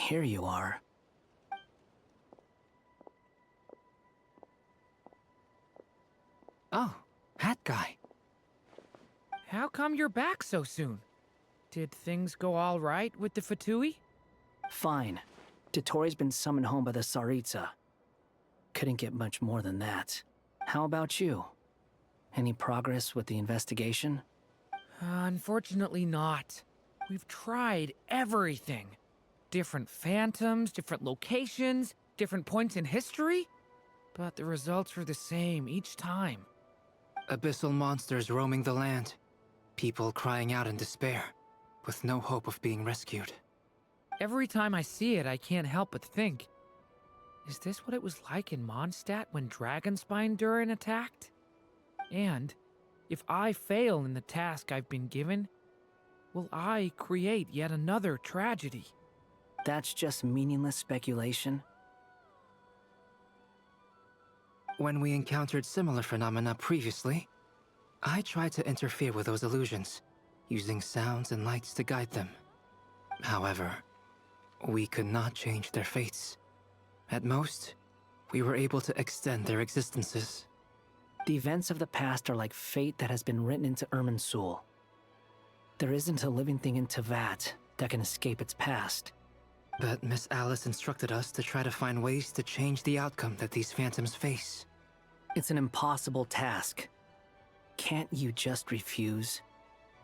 here you are. Oh, hat guy. How come you're back so soon? Did things go all right with the Fatui? Fine. Dotori's been summoned home by the Tsaritsa. Couldn't get much more than that. How about you? Any progress with the investigation? Unfortunately not. We've tried everything. Different phantoms, different locations, different points in history. But the results were the same each time. Abyssal monsters roaming the land. People crying out in despair, with no hope of being rescued. Every time I see it, I can't help but think, is this what it was like in Mondstadt when Dragonspine Durin attacked? And, if I fail in the task I've been given, will I create yet another tragedy? That's just meaningless speculation. When we encountered similar phenomena previously, I tried to interfere with those illusions, using sounds and lights to guide them. However, we could not change their fates. At most, we were able to extend their existences. The events of the past are like fate that has been written into Irminsul. There isn't a living thing in Teyvat that can escape its past. But Miss Alice instructed us to try to find ways to change the outcome that these phantoms face. It's an impossible task. Can't you just refuse?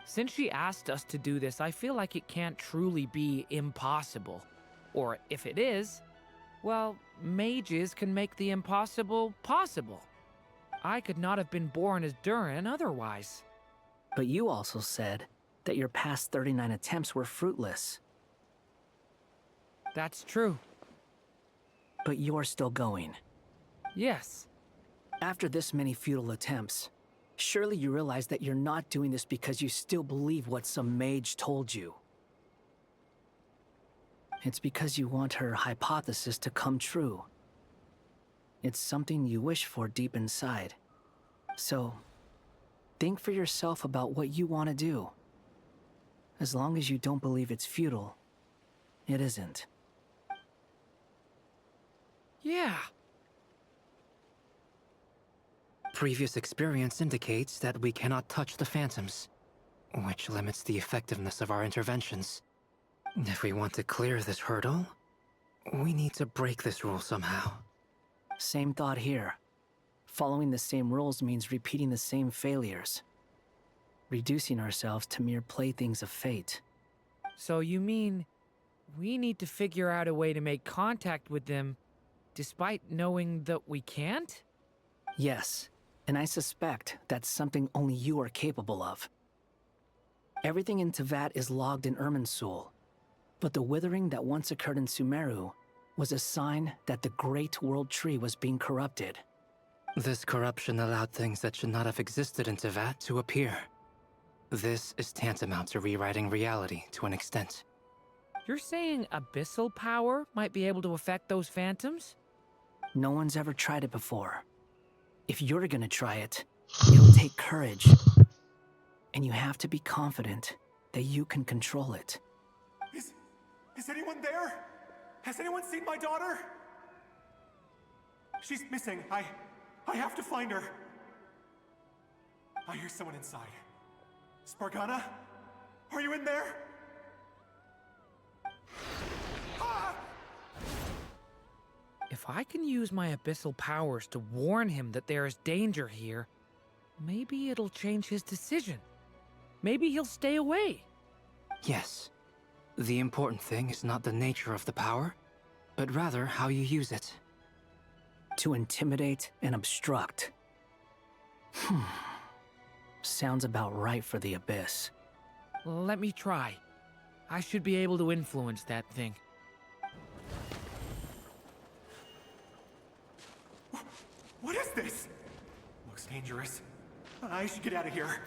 Since she asked us to do this, I feel like it can't truly be impossible. Or if it is, well, mages can make the impossible possible. I could not have been born as Durin otherwise. But you also said that your past 39 attempts were fruitless. That's true. But you're still going. Yes. After this many futile attempts, surely you realize that you're not doing this because you still believe what some mage told you. It's because you want her hypothesis to come true. It's something you wish for deep inside. So, think for yourself about what you want to do. As long as you don't believe it's futile, it isn't. Yeah. Previous experience indicates that we cannot touch the phantoms, which limits the effectiveness of our interventions. If we want to clear this hurdle, we need to break this rule somehow. Same thought here. Following the same rules means repeating the same failures. Reducing ourselves to mere playthings of fate. So you mean we need to figure out a way to make contact with them despite knowing that we can't? Yes, and I suspect that's something only you are capable of. Everything in Teyvat is logged in Irminsul, but the withering that once occurred in Sumeru was a sign that the Great World Tree was being corrupted. This corruption allowed things that should not have existed in Teyvat to appear. This is tantamount to rewriting reality to an extent. You're saying abyssal power might be able to affect those phantoms? No one's ever tried it before. If you're gonna try it, it'll take courage. And you have to be confident that you can control it. Is anyone there? Has anyone seen my daughter? She's missing. I have to find her. I hear someone inside. Spargana? Are you in there? Ah! If I can use my abyssal powers to warn him that there is danger here, maybe it'll change his decision. Maybe he'll stay away. Yes. The important thing is not the nature of the power, but rather how you use it. To intimidate and obstruct. Sounds about right for the Abyss. Let me try. I should be able to influence that thing. What is this? Looks dangerous. I should get out of here.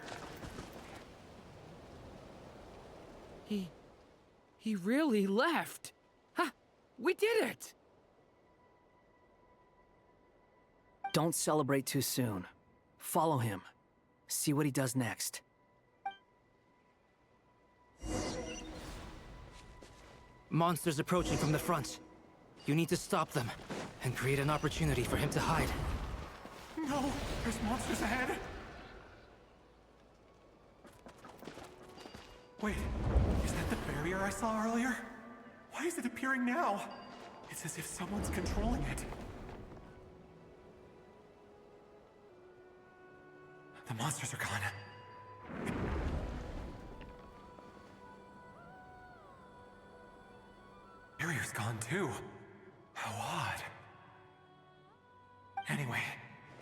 He really left. Ha! We did it! Don't celebrate too soon. Follow him. See what he does next. Monsters approaching from the front. You need to stop them, and create an opportunity for him to hide. No! There's monsters ahead! Wait, is that the barrier I saw earlier? Why is it appearing now? It's as if someone's controlling it. The monsters are gone. Barrier's gone too. How odd. Anyway,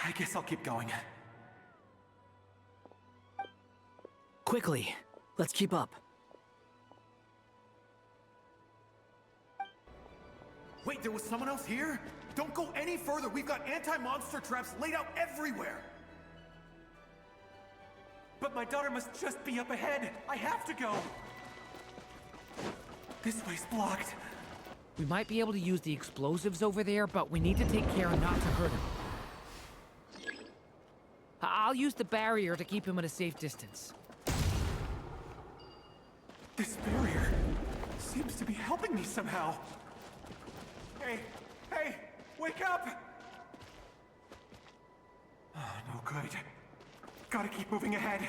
I guess I'll keep going. Quickly, let's keep up. Wait, there was someone else here? Don't go any further. We've got anti-monster traps laid out everywhere. But my daughter must just be up ahead. I have to go. This way's blocked. We might be able to use the explosives over there, but we need to take care not to hurt him. I'll use the barrier to keep him at a safe distance. This barrier seems to be helping me somehow. Hey, wake up! Oh, no good. Gotta keep moving ahead.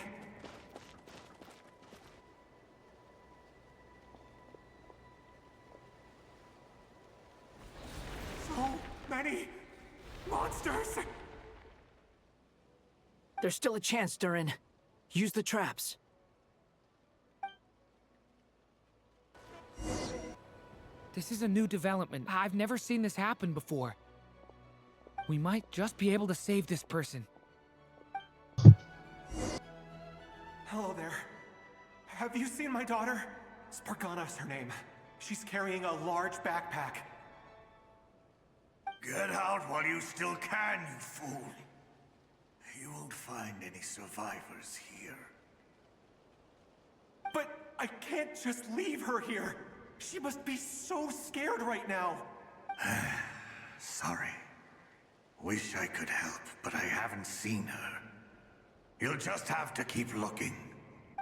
So many monsters! There's still a chance, Durin. Use the traps. This is a new development. I've never seen this happen before. We might just be able to save this person. Hello there. Have you seen my daughter? Spargana's her name. She's carrying a large backpack. Get out while you still can, you fool. You won't find any survivors here. But I can't just leave her here. She must be so scared right now. Sorry. Wish I could help, but I haven't seen her. You'll just have to keep looking.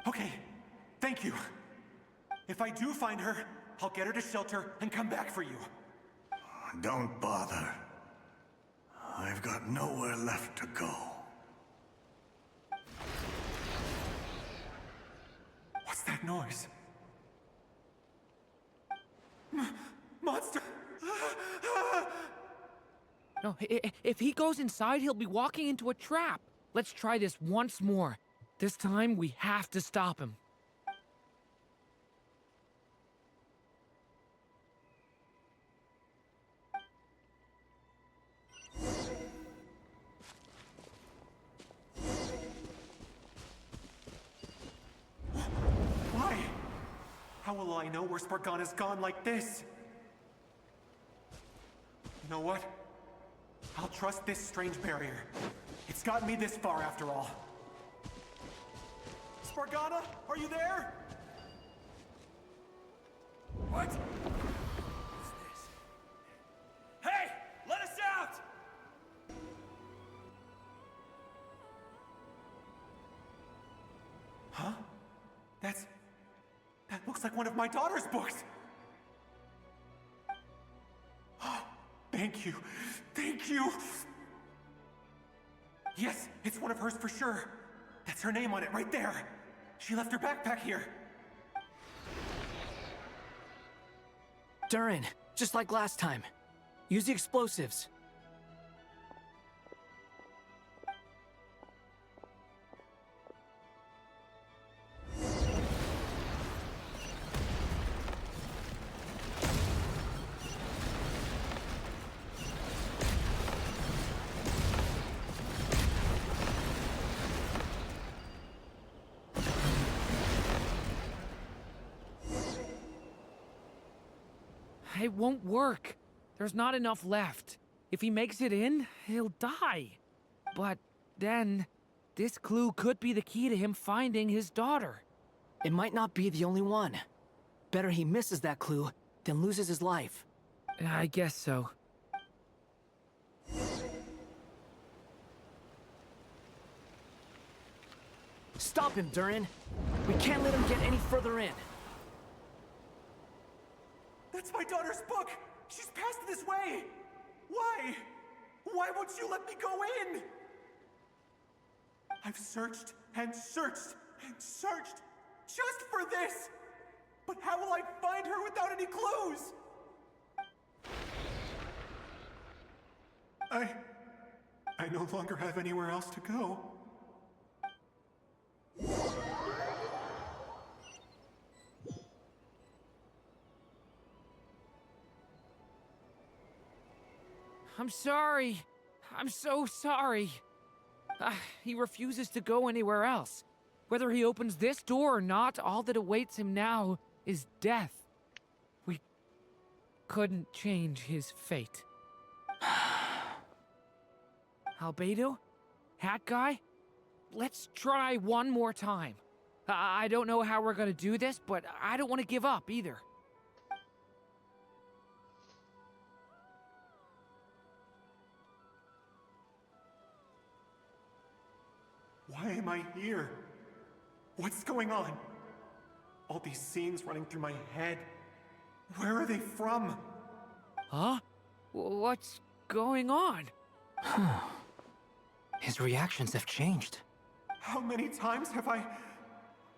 Okay, thank you. If I do find her, I'll get her to shelter and come back for you. Don't bother. I've got nowhere left to go. What's that noise? Monster! No, if he goes inside, he'll be walking into a trap. Let's try this once more. This time, we have to stop him. Why? How will I know where Spargana's gone like this? You know what? I'll trust this strange barrier. It's gotten me this far after all. Spargana, are you there? What? What's this? Hey! Let us out! Huh? That looks like one of my daughter's books! Thank you. Thank you! Yes, it's one of hers for sure. That's her name on it right there. She left her backpack here. Durin, just like last time. Use the explosives. It won't work. There's not enough left. If he makes it in, he'll die. But then, this clue could be the key to him finding his daughter. It might not be the only one. Better he misses that clue than loses his life. I guess so. Stop him, Durin. We can't let him get any further in. It's my daughter's book! She's passed this way! Why? Why won't you let me go in? I've searched and searched and searched just for this! But how will I find her without any clues? I no longer have anywhere else to go. I'm sorry. I'm so sorry. He refuses to go anywhere else. Whether he opens this door or not, all that awaits him now is death. We couldn't change his fate. Albedo? Hat guy? Let's try one more time. I don't know how we're gonna do this, but I don't want to give up either. Why am I here? What's going on? All these scenes running through my head. Where are they from? Huh? What's going on? His reactions have changed. How many times have I...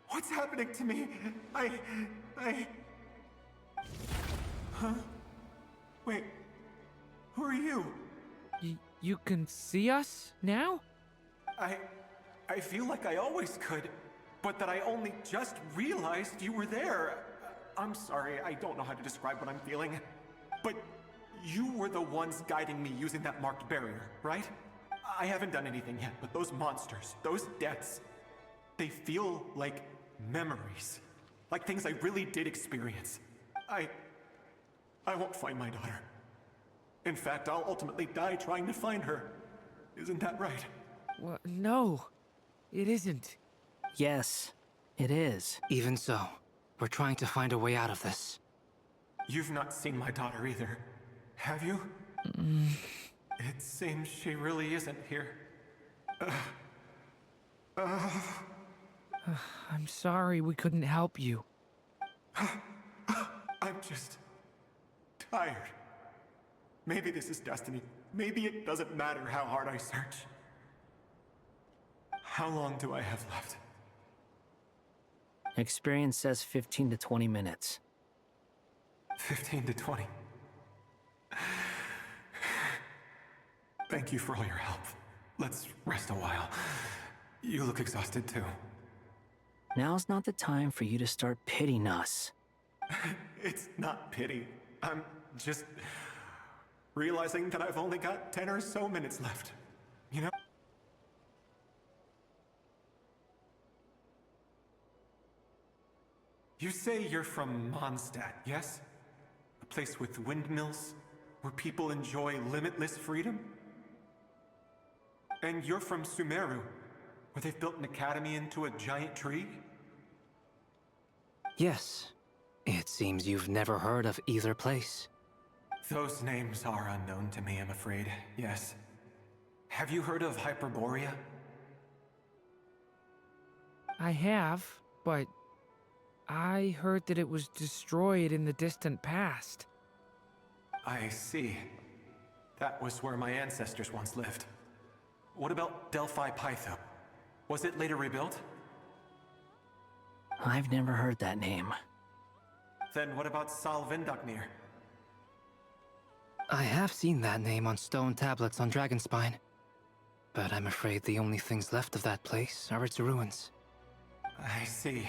What's happening to me? Huh? Wait. Who are you? You can see us now? I feel like I always could, but that I only just realized you were there. I'm sorry, I don't know how to describe what I'm feeling. But you were the ones guiding me using that marked barrier, right? I haven't done anything yet, but those monsters, those deaths, they feel like memories. Like things I really did experience. I won't find my daughter. In fact, I'll ultimately die trying to find her. Isn't that right? Well, no, it isn't. Yes, it is. Even so, we're trying to find a way out of this. You've not seen my daughter either, have you? It seems she really isn't here. I'm sorry we couldn't help you. I'm just... tired. Maybe this is destiny. Maybe it doesn't matter how hard I search. How long do I have left? Experience says 15 to 20 minutes. 15 to 20. Thank you for all your help. Let's rest a while. You look exhausted too. Now's not the time for you to start pitying us. It's not pity. I'm just realizing that I've only got 10 or so minutes left. You know? You say you're from Mondstadt, yes? A place with windmills, where people enjoy limitless freedom? And you're from Sumeru, where they've built an academy into a giant tree? Yes. It seems you've never heard of either place. Those names are unknown to me, I'm afraid, yes. Have you heard of Hyperborea? I have, but I heard that it was destroyed in the distant past. I see. That was where my ancestors once lived. What about Delphi Pytho? Was it later rebuilt? I've never heard that name. Then what about Salvindaknir? I have seen that name on stone tablets on Dragonspine. But I'm afraid the only things left of that place are its ruins. I see.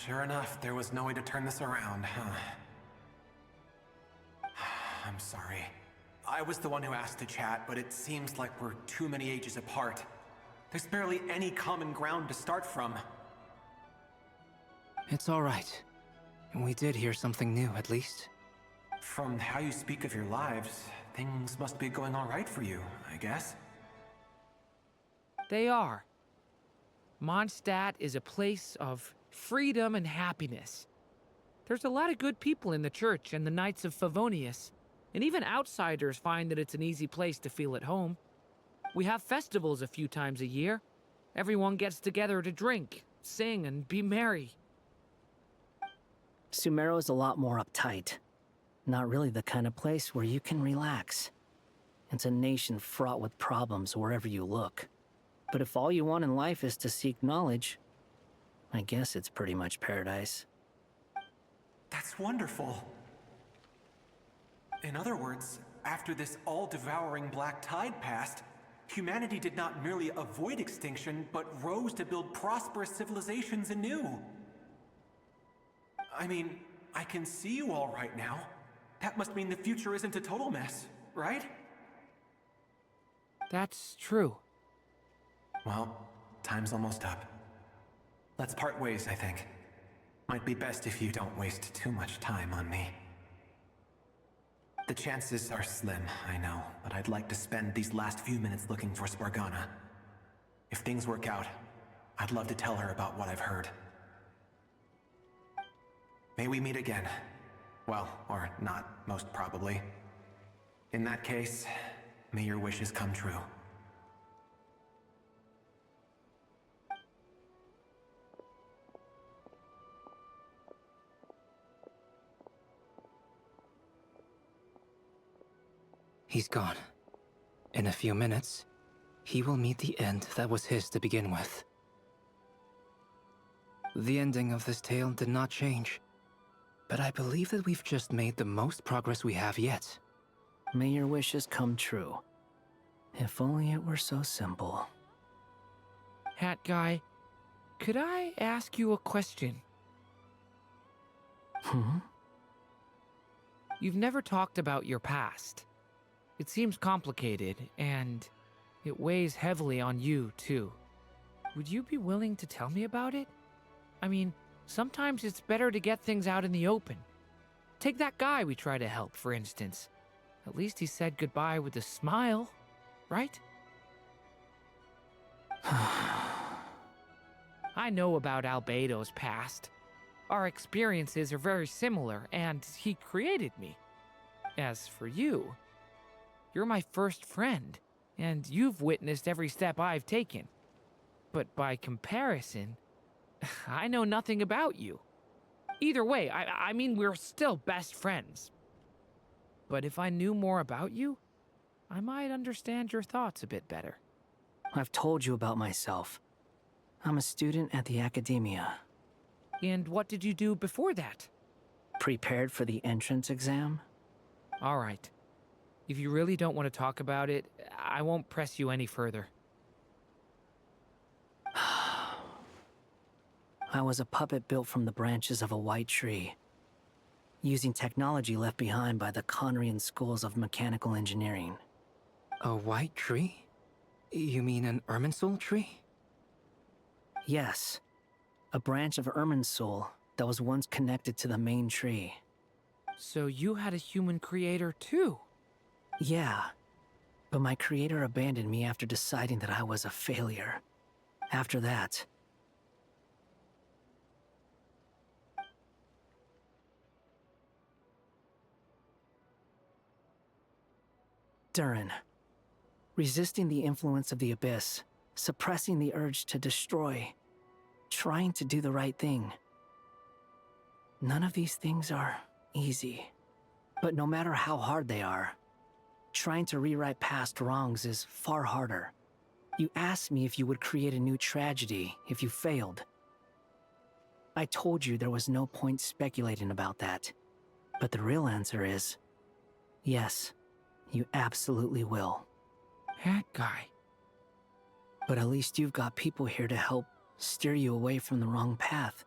Sure enough, there was no way to turn this around, huh? I'm sorry. I was the one who asked to chat, but it seems like we're too many ages apart. There's barely any common ground to start from. It's all right. We did hear something new, at least. From how you speak of your lives, things must be going all right for you, I guess. They are. Mondstadt is a place of freedom and happiness. There's a lot of good people in the church and the Knights of Favonius, and even outsiders find that it's an easy place to feel at home. We have festivals a few times a year. Everyone gets together to drink, sing, and be merry. Sumero's a lot more uptight. Not really the kind of place where you can relax. It's a nation fraught with problems wherever you look. But if all you want in life is to seek knowledge, I guess it's pretty much paradise. That's wonderful. In other words, after this all-devouring black tide passed, humanity did not merely avoid extinction, but rose to build prosperous civilizations anew. I mean, I can see you all right now. That must mean the future isn't a total mess, right? That's true. Well, time's almost up. Let's part ways, I think. Might be best if you don't waste too much time on me. The chances are slim, I know, but I'd like to spend these last few minutes looking for Spargana. If things work out, I'd love to tell her about what I've heard. May we meet again. Well, or not, most probably. In that case, may your wishes come true. He's gone. In a few minutes, he will meet the end that was his to begin with. The ending of this tale did not change, but I believe that we've just made the most progress we have yet. May your wishes come true. If only it were so simple. Hat guy, could I ask you a question? You've never talked about your past. It seems complicated, and it weighs heavily on you, too. Would you be willing to tell me about it? I mean, sometimes it's better to get things out in the open. Take that guy we try to help, for instance. At least he said goodbye with a smile, right? I know about Albedo's past. Our experiences are very similar, and he created me. As for you, you're my first friend, and you've witnessed every step I've taken. But by comparison, I know nothing about you. Either way, I mean, we're still best friends. But if I knew more about you, I might understand your thoughts a bit better. I've told you about myself. I'm a student at the academia. And what did you do before that? Prepared for the entrance exam? All right. If you really don't want to talk about it, I won't press you any further. I was a puppet built from the branches of a white tree, using technology left behind by the Conrian schools of mechanical engineering. A white tree? You mean an Irminsul tree? Yes, a branch of Irminsul that was once connected to the main tree. So you had a human creator too? Yeah, but my creator abandoned me after deciding that I was a failure. After that, Durin. Resisting the influence of the Abyss, suppressing the urge to destroy, trying to do the right thing. None of these things are easy. But no matter how hard they are, trying to rewrite past wrongs is far harder. You asked me if you would create a new tragedy if you failed. I told you there was no point speculating about that. But the real answer is, yes, you absolutely will. That guy. But at least you've got people here to help steer you away from the wrong path.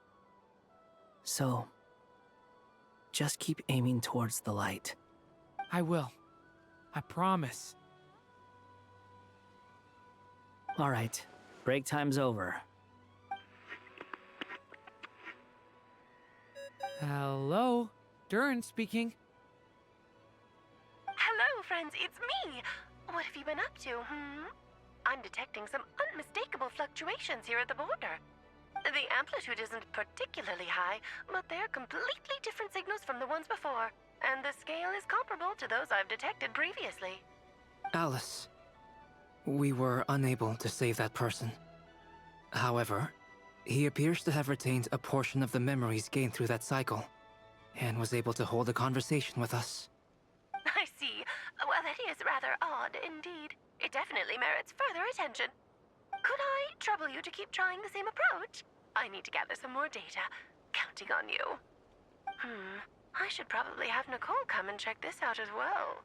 So, just keep aiming towards the light. I will. I promise. All right, break time's over. Hello? Durin speaking. Hello, friends, it's me! What have you been up to, I'm detecting some unmistakable fluctuations here at the border. The amplitude isn't particularly high, but they're completely different signals from the ones before, and the scale is comparable to those I've detected previously. Alice, we were unable to save that person. However, he appears to have retained a portion of the memories gained through that cycle. and was able to hold a conversation with us. I see. Well, that is rather odd indeed. It definitely merits further attention. Could I trouble you to keep trying the same approach? I need to gather some more data. Counting on you. I should probably have Nicole come and check this out as well.